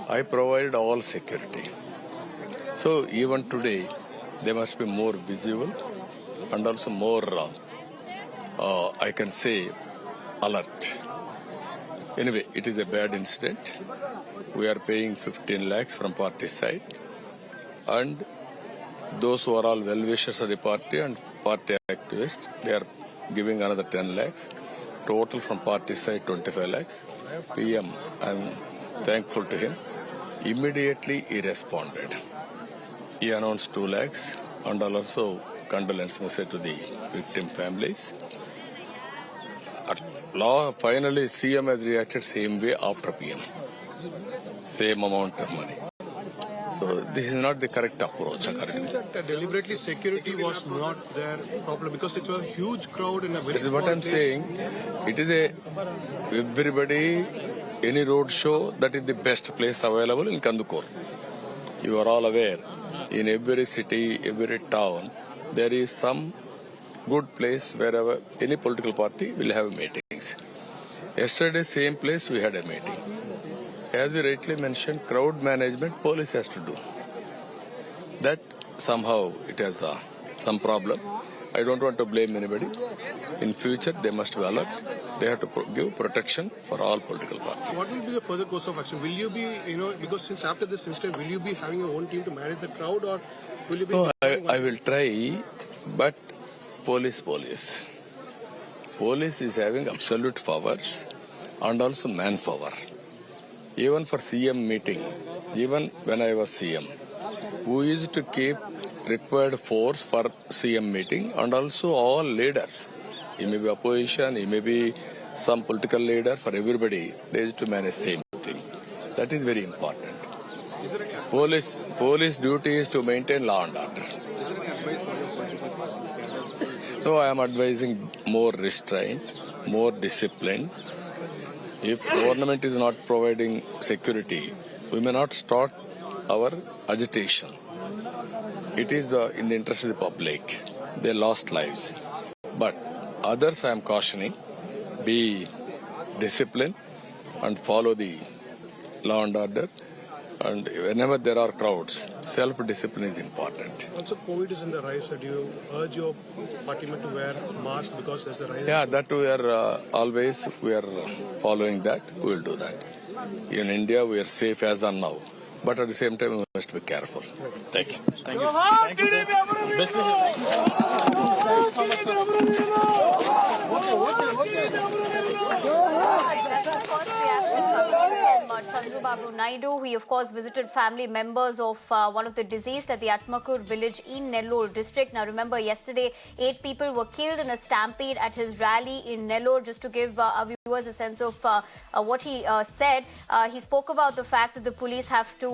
I provide all security. So even today, they must be more visible and also more, I can say, alert. Anyway, it is a bad incident. We are paying 15 lakhs from party side, and those who are all well-wishers of the party and party activists, they are giving another 10 lakhs. Total from party side 25 lakhs. PM, I am thankful to him. Immediately he responded. He announced 2 lakhs and also condolence message to the victim families. Finally, CM has reacted same way after PM. Same amount of money. So this is not the correct approach. Do you think that deliberately security was not there properly because it was a huge crowd in a very small place? That is what I am saying. It is everybody, any road show, that is the best place available in Kandukur. You are all aware, in every city, every town, there is some good place wherever any political party will have meetings. Yesterday, same place we had a meeting. As you rightly mentioned, crowd management, police has to do. That somehow it has some problem. I don't want to blame anybody. In future, they must be alert. They have to give protection for all political parties. What will be the further course of action? Will you be, because since after this incident, will you be having your own team to manage the crowd, or will you be... No, I will try, but police. Police is having absolute powers and also manpower. Even for CM meeting, even when I was CM, we used to keep required force for CM meeting and also all leaders. He may be opposition, he may be some political leader, for everybody, they used to manage same thing. That is very important. Police duty is to maintain law and order. No, I am advising more restraint, more discipline. If government is not providing security, we may not start our agitation. It is in the interest of the public. They lost lives. But others I am cautioning, be disciplined and follow the law and order. And whenever there are crowds, self-discipline is important. Also, COVID is in the rise. Do you urge your party to wear mask because there's a rise? Yeah, that we are always following that. We will do that. In India, we are safe as of now. But at the same time, we must be careful. Thank you. Thank you. Thank Chandrababu Naidu, he of course visited family members of one of the deceased at the Atmakur village in Nellore district. Now remember, yesterday 8 people were killed in a stampede at his rally in Nellore. Just to give our viewers a sense of what he said, he spoke about the fact that the police have to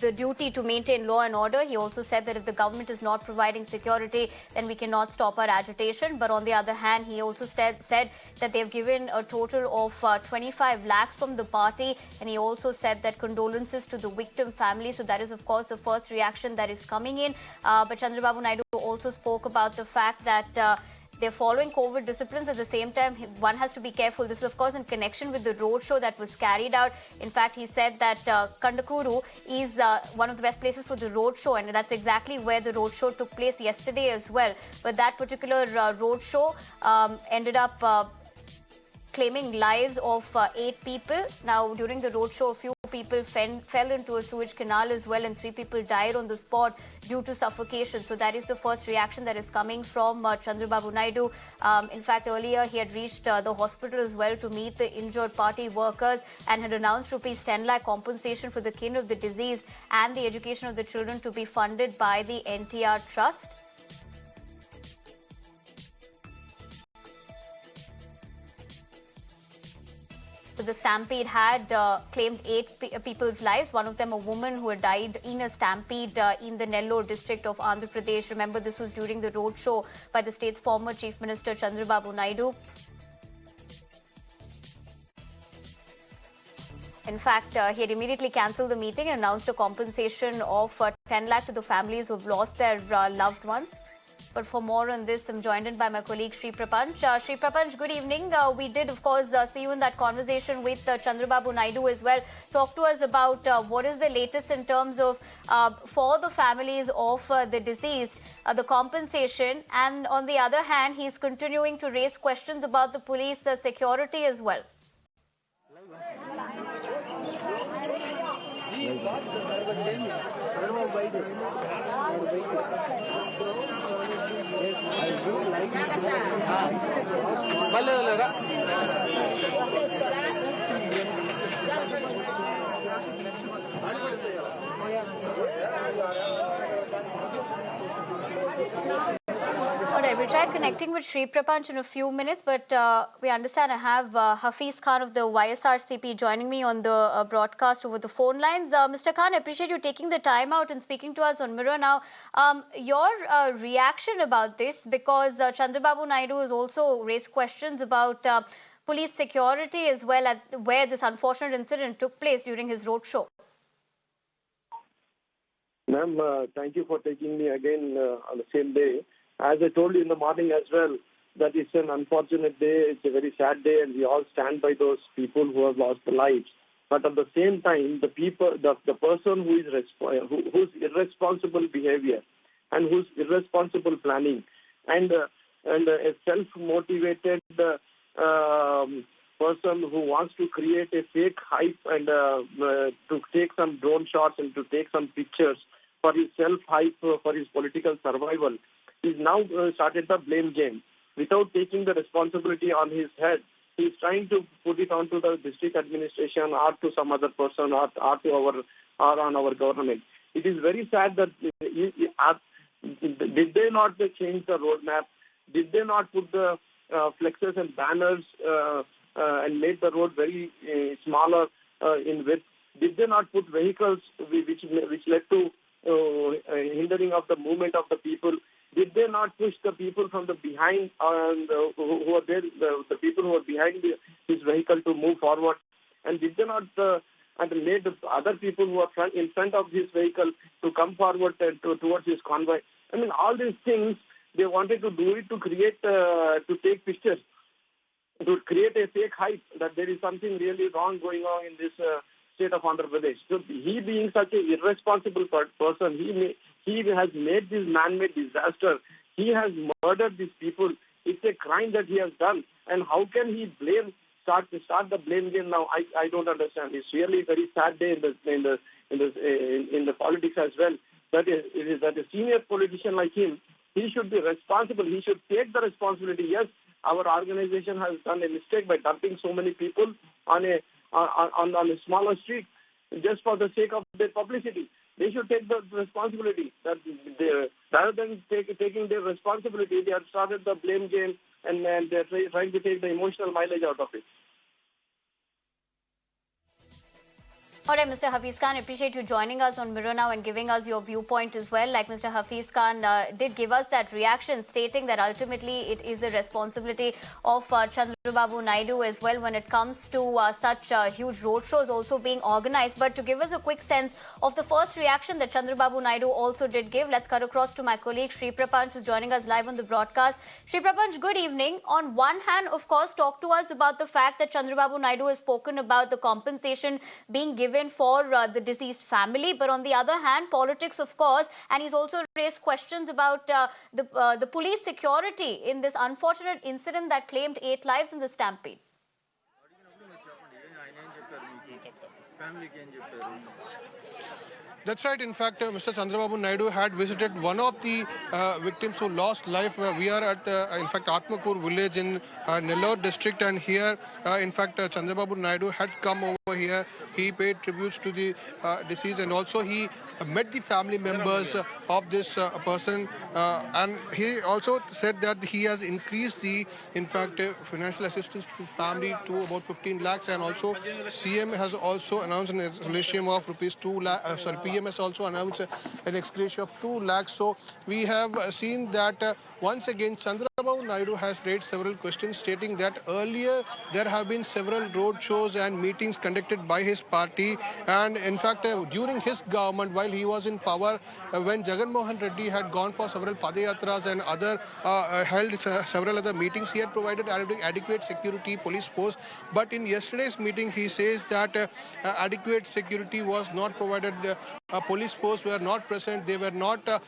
the duty to maintain law and order. He also said that if the government is not providing security, then we cannot stop our agitation. But on the other hand, he also said that they've given a total of 25 lakhs from the party, and he also said that condolences to the victim family. So that is of course the first reaction that is coming in. But Chandrababu Naidu also spoke about the fact that they're following COVID disciplines. At the same time, one has to be careful. This is, of course, in connection with the roadshow that was carried out. In fact, he said that Kandakuru is one of the best places for the roadshow, and that's exactly where the roadshow took place yesterday as well. But that particular roadshow ended up claiming lives of 8 people. Now, during the roadshow, a few people fell into a sewage canal as well, and 3 people died on the spot due to suffocation. So that is the first reaction that is coming from Chandrababu Naidu. In fact, earlier he had reached the hospital as well to meet the injured party workers and had announced rupees 10 lakh compensation for the kin of the deceased and the education of the children to be funded by the NTR Trust. So the stampede had claimed 8 people's lives. One of them, a woman who had died in a stampede in the Nellore district of Andhra Pradesh. Remember, this was during the roadshow by the state's former Chief Minister Chandrababu Naidu. In fact, he had immediately cancelled the meeting and announced a compensation of 10 lakh to the families who have lost their loved ones. But for more on this, I'm joined in by my colleague Sri Prapanch. Sri Prapanch, good evening. We did, of course, see you in that conversation with Chandrababu Naidu as well. Talk to us about what is the latest in terms of for the families of the deceased, the compensation, and on the other hand, he's continuing to raise questions about the police security as well. All right, we'll try connecting with Sri Prapanch in a few minutes, but we understand I have Hafiz Khan of the YSRCP joining me on the broadcast over the phone lines. Mr. Khan, I appreciate you taking the time out and speaking to us on Mirror now. Your reaction about this, because Chandrababu Naidu has also raised questions about police security as well, at where this unfortunate incident took place during his roadshow. Ma'am, thank you for taking me again on the same day. As I told you in the morning as well, that it's an unfortunate day, it's a very sad day, and we all stand by those people who have lost their lives. But at the same time, the person who is whose irresponsible behavior and whose irresponsible planning and a self-motivated person who wants to create a fake hype and to take some drone shots and to take some pictures for his self-hype, for his political survival, he's now started the blame game. Without taking the responsibility on his head, he's trying to put it onto the district administration or to some other person or on our government. It is very sad that did they not change the roadmap? Did they not put the flexes and banners and made the road very smaller in width? Did they not put vehicles which led to hindering of the movement of the people? Did they not push the people from the behind who are there, the people who are behind his vehicle to move forward? And did they not made the other people who are in front of his vehicle to come forward and towards his convoy? I mean, all these things, they wanted to do it to create, to take pictures, to create a fake hype that there is something really wrong going on in this state of Andhra Pradesh. So he being such an irresponsible person, he has made this man-made disaster. He has murdered these people. It's a crime that he has done. And how can he start the blame game now? I don't understand. It's really a very sad day in the politics as well. That a senior politician like him, he should be responsible. He should take the responsibility. Yes, our organization has done a mistake by dumping so many people on a smaller street just for the sake of their publicity. They should take the responsibility. That rather than taking their responsibility, they have started the blame game and they're trying to take the emotional mileage out of it. All right, Mr. Hafiz Khan, I appreciate you joining us on Mirror Now and giving us your viewpoint as well. Like Mr. Hafiz Khan did give us that reaction, stating that ultimately it is a responsibility of Chandrababu Naidu as well when it comes to such huge roadshows also being organized. But to give us a quick sense of the first reaction that Chandrababu Naidu also did give, let's cut across to my colleague Sri Prapanch, who's joining us live on the broadcast. Sri Prapanch, good evening. On one hand, of course, talk to us about the fact that Chandrababu Naidu has spoken about the compensation being given for the deceased family, but on the other hand, politics, of course, and he's also raised questions about the police security in this unfortunate incident that claimed 8 lives in the Stampede. That's right. In fact, Mr. Chandrababu Naidu had visited one of the victims who lost life. We are at, in fact, Atmakur village in Nellore district, and here, in fact, Chandrababu Naidu had come over here. He paid tributes to the deceased, and also he met the family members of this person, and he also said that he has increased the, in fact, financial assistance to family to about 15 lakhs, and also CM has also announced an extradition of rupees 2 lakh, PMS also announced an ex-gratia of 2 lakhs. So we have seen that once again Chandrababu Naidu has raised several questions, stating that earlier there have been several road shows and meetings conducted rejected by his party. And in fact, during his government, while he was in power, when Mohan Reddy had gone for several padayatras and held several other meetings, he had provided adequate security, police force. But in yesterday's meeting, he says that adequate security was not provided. Police force were not present. They were not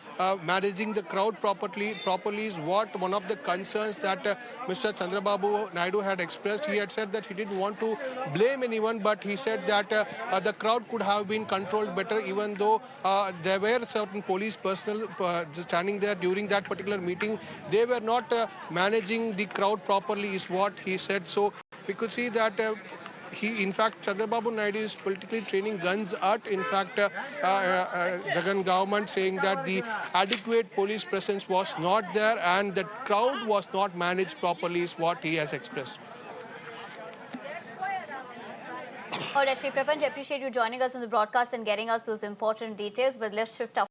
managing the crowd properly is what one of the concerns that Mr. Chandrababu Naidu had expressed. He had said that he didn't want to blame anyone, but he said that the crowd could have been controlled better, even though there were certain police personnel standing there during that particular meeting. They were not managing the crowd properly is what he said. So we could see that in fact, Chandrababu Naidu is politically training guns at, in fact, Jagan government, saying that the adequate police presence was not there and the crowd was not managed properly is what he has expressed. All right, Shri Prapanch, appreciate you joining us on the broadcast and getting us those important details. But let's shift our